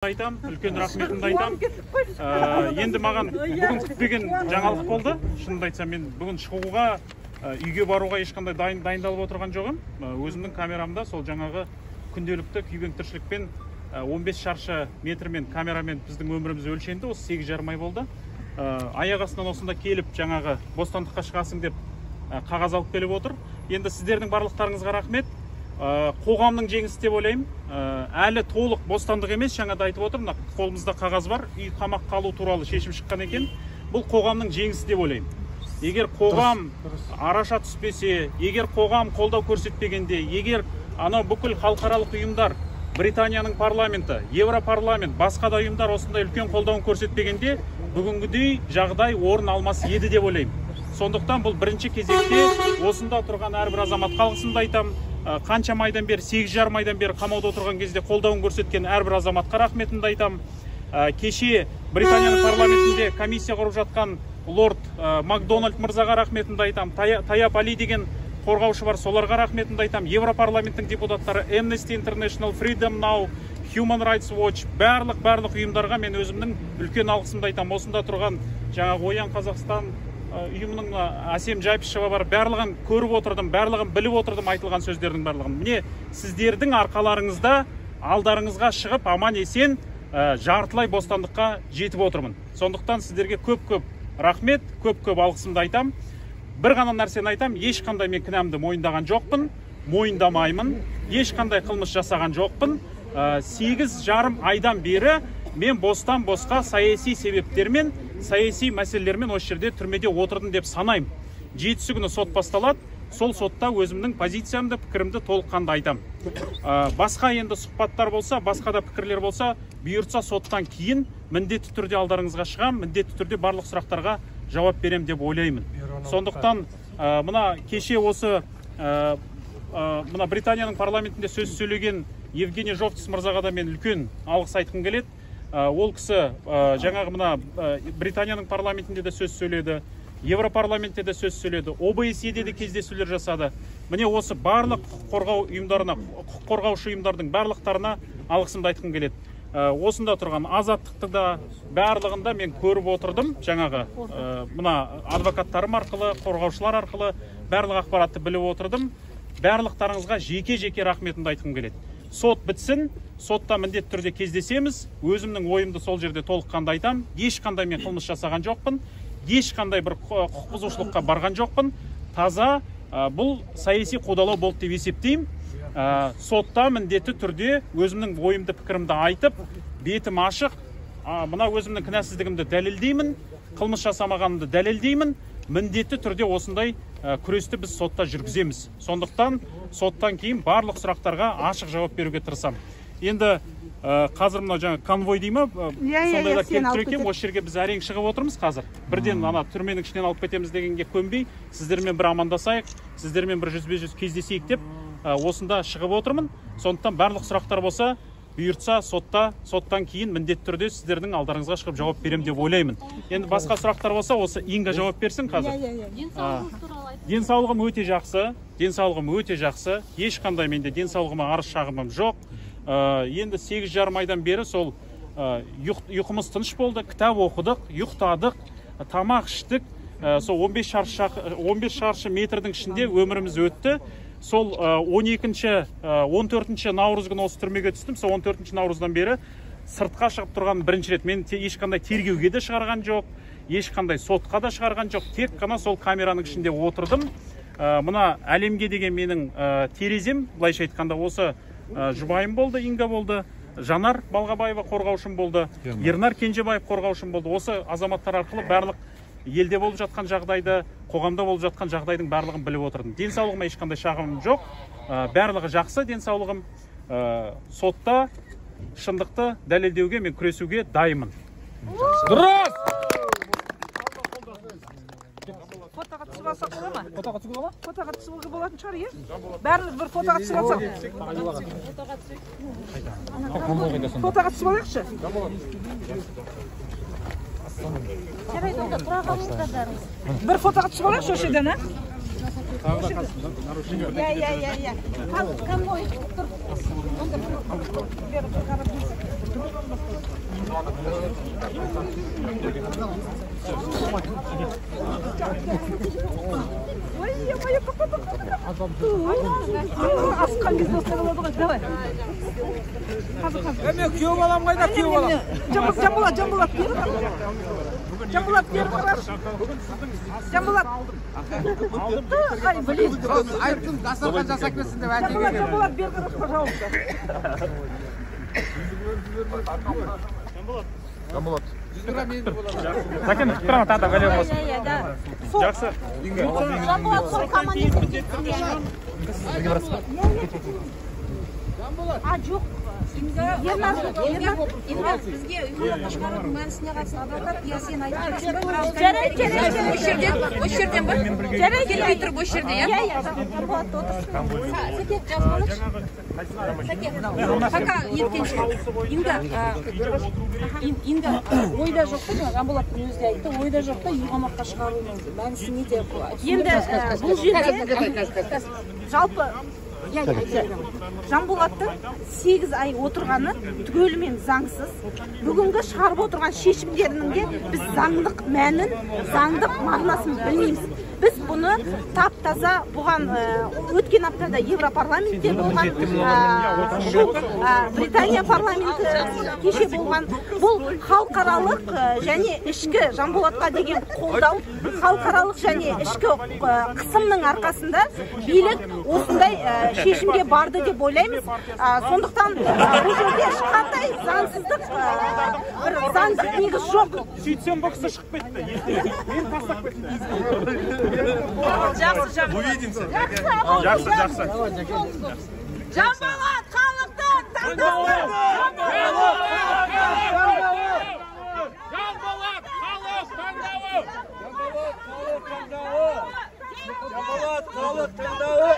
Айтам, үлкен рахметімді айтам. Енді маған бүгін күтпеген жаңалық болды. Шынымды айтсам, мен бүгін шығуға, үйге баруға ешқандай дайындалып отырған жоғым. Өзімнің камерамда сол жаңағы күнделікті күйбең тіршілікпен 15 шаршы метрмен камерамен біздің өміріміз өлшенді. Осы 8,5 ай болды. Аяқ астынан осында келіп жаңағы бостандыққа шығасың деп қағаз алып келіп отыр. Енді сіздердің барлықтарыңызға рахмет. Қоғамның жеңісі деп ойлаймын. Әлі толық бостандық емес, жаңада айтып отыр, қолымызда қағаз бар, үй қамақ қалу туралы шешім шыққан екен. Бұл қоғамның жеңісі деп ойлаймын. Егер қоғам араша түспесе, егер қоғам қолдау көрсетпегенде, егер анау бүкіл халықаралық ұйымдар, Британияның парламенті, Европарламент, басқа да ұйымдар осындай үлкен қолдауын көрсетпегенде, бүгінгідей жағдай орын алмас еді деп ойлаймын. Сондықтан бұл бірінші кезекте осында тұрған әрбір азаматқа алғысымды айтам. Қаншама айдан бері, 8,5 айдан бері қамауда отырған кезде қолдауын көрсеткен әрбір азаматқа рахметімді айтам. Кеше Британияның парламентінде комиссия құрып жатқан лорд Макдональд мырзаға рахметімді айтам. Таяп Али деген қорғаушы бар, соларға рахметімді айтам. Европарламенттің депутаттары, Amnesty International, Freedom Now, Human Rights Watch, барлық ұйымдарға мен өзімнің үлкен алғысымды айтам. Осында тұрған жаңағы Оян Қазақстан ұйымының Әсем Жайпышева бар, барлығын көріп отырдым, барлығын біліп отырдым, айтылған сөздердің барлығын. Міне, сіздердің арқаларыңызда алдарыңызға шығып, аман есен жартылай бостандыққа жетіп отырмын. Сондықтан сіздерге көп-көп рахмет, көп-көп алғысымды айтам. Бір ғана нәрсені айтам, ешқандай мен кінәмді мойындаған жоқпын, мойындамаймын, ешқандай қылмыс жасаған жоқпын. 8,5 айдан бері мен бостан босқа саяси себептермен, саяси мәселелермен осы жерде түрмеде отырдым деп санаймын. 7-сі күні сот басталады, сол сотта өзімнің позициямды, пікірімді толыққанды айтам. Басқа енді сұхбаттар болса, басқа да пікірлер болса, бұйыртса соттан кейін міндетті түрде алдарыңызға шығам, міндетті түрде барлық сұрақтарға жауап берем деп ойлаймын. Сондықтан мына кеше осы мына Британияның парламентінде сөз сөйлеген Евгений Жовтис мырзаға да мен үлкен алғыс айтқым келеді. Ол кісі жаңағы мына Британияның парламентінде де сөз сөйледі, Европарламентте де сөз сөйледі, ОБСЕ-де де кездесулер жасады. Міне осы барлық қорғау ұйымдарына, құқық қорғаушы ұйымдардың барлықтарына алғысымды айтқым келеді. Осында тұрған азаттықты да барлығында мен көріп отырдым, жаңағы мына адвокаттарым арқылы, қорғаушылар арқылы барлық ақпаратты біліп отырдым. Барлықтарыңызға жеке-жеке рахметімді айтқым келеді. Сот бітсін, сотта міндетті түрде кездесеміз, өзімнің ойымды сол жерде толыққанды айтам. Ешқандай мен қылмыс жасаған жоқпын, ешқандай бір құқық бұзушылыққа барған жоқпын. Таза бұл саяси қудалау болды деп есептеймін. Сотта міндетті түрде өзімнің ойымды, пікірімді айтып, бетім ашық, мына өзімнің кінәсіздігімді дәлелдеймін, қылмыс жасамағанымды дәлелдеймін. Міндетті түрде осындай күресті біз сотта жүргіземіз. Сондықтан соттан кейін барлық сұрақтарға ашық жауап беруге тырысам. Енді қазір мына жаңа конвой деймі, сондайда келіп тұр екен, осы жерге біз әрең шығып отырмыз қазір. Бірден ана түрменің ішінен алып кетеміз дегенге көнбей, сіздермен бір амандасайық, сіздермен бір жүзбе-жүз кездесейік деп осында шығып отырмын. Сондықтан барлық сұрақтар болса, бұйыртса соттан кейін міндетті түрде сіздердің алдарыңызға шығып жауап берем деп ойлаймын. Енді басқа сұрақтар болса, осы Инга жауап берсін қазір. Денсаулығым өте жақсы, ешқандай менде денсаулығыма арыз шағымым жоқ. Енді 8,5 айдан бері сол ұйқымыз тыныш болды, кітап оқыдық, ұйықтадық, тамақ іштік, сол 15 шаршы метрдің ішінде өміріміз өтті. Сол 14 наурыз күні осы түрмеге түстім. Сол 14 наурыздан бері сыртқа шығып тұрған бірінші рет. Мен ешқандай тергеуге де шығарған жоқ, ешқандай сотқа да шығарған жоқ. Тек қана сол камераның ішінде отырдым. Мына әлемге деген менің терезем, былайша айтқанда, осы жұбайым болды, Инга болды, Жанар Балғабаева қорғаушым болды, Ернар Кенжебаев қорғаушым болды. Осы азаматтар арқылы барлық елде болып жатқан жағдайды, қоғамда болып жатқан жағдайдың барлығын біліп отырдым. Денсаулығыма ешқандай шағымым жоқ, барлығы жақсы денсаулығым. Сотта шындықты дәлелдеуге мен күресуге дайынмын. Дұрыс! Фотоға түсіп алсақ бола ма? Фотоға түсіп бола ма? Фотоға түсіп болатын шығар, е? Бәріміз бір фотоға түсіп алсақ. Фотоға түсіп алайықшы. Bir fotoğraf çıkmak şu şeyden ha? Ya. Kan boyu. Асқан кезде осылай болады ғой, давай. Мен күйеу балам қайда, күйеу балам? Жанболат, бері қара. Жанболат, бері қарашы. Жанболат. Ай, блин. Айттым, дастархан жасап келсін деп әкеге. Жанболат, бері қарашы, пожалуйста. Жанболат. Сәкен күтіп тұрамын, тағы да бәлем болсын. Жақсы. Жанболат сол командир жоқ. Бізге ұйғарып шығарудың мәнісіне қатысты адвокат, я сен айтып жүрсің. Осы жерден ба? Келмей тұрып осы жерде, я? Жанболат отырсын. Сәкен, Сәкен, пока еткенше. Инга, ойда жоқ та, Жанболаттың өзі де айтты, ойда жоқ та ұйғармаққа шығарудың мәнісі неде? Енді бұл жерде жалпы Жанболаттың 8 ай отырғаны түгелімен заңсыз. Бүгінгі шығарып отырған шешімдерінің де біз заңдық мәнін, заңдық мағынасын білмейміз. Біз бұны тап-таза бұған өткен аптада Европарламентте болған, Британия парламенті кеше болған. Бұл халықаралық және ішкі Жанболатқа деген қолдау, халықаралық және ішкі қысымның арқасында билік осындай шешімге барды деп ойлаймыз. Сондықтан бұл жерде ешқандай заңсыздық, бір заңдық негіз жоқ. Сөйтсем бұл кісі шығып кетті. Мен тастап кеттім. Жақсы, Жақсы. Жанболат, халықтың таңдауы! Жанболат, халық таңдауы! Жанболат, халық таңдауы!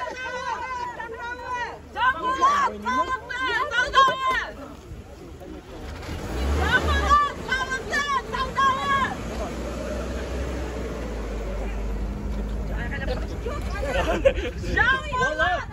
Жанболат, халықтың таңдауы! Жанболат, халықтың таңдауы! Жанболат!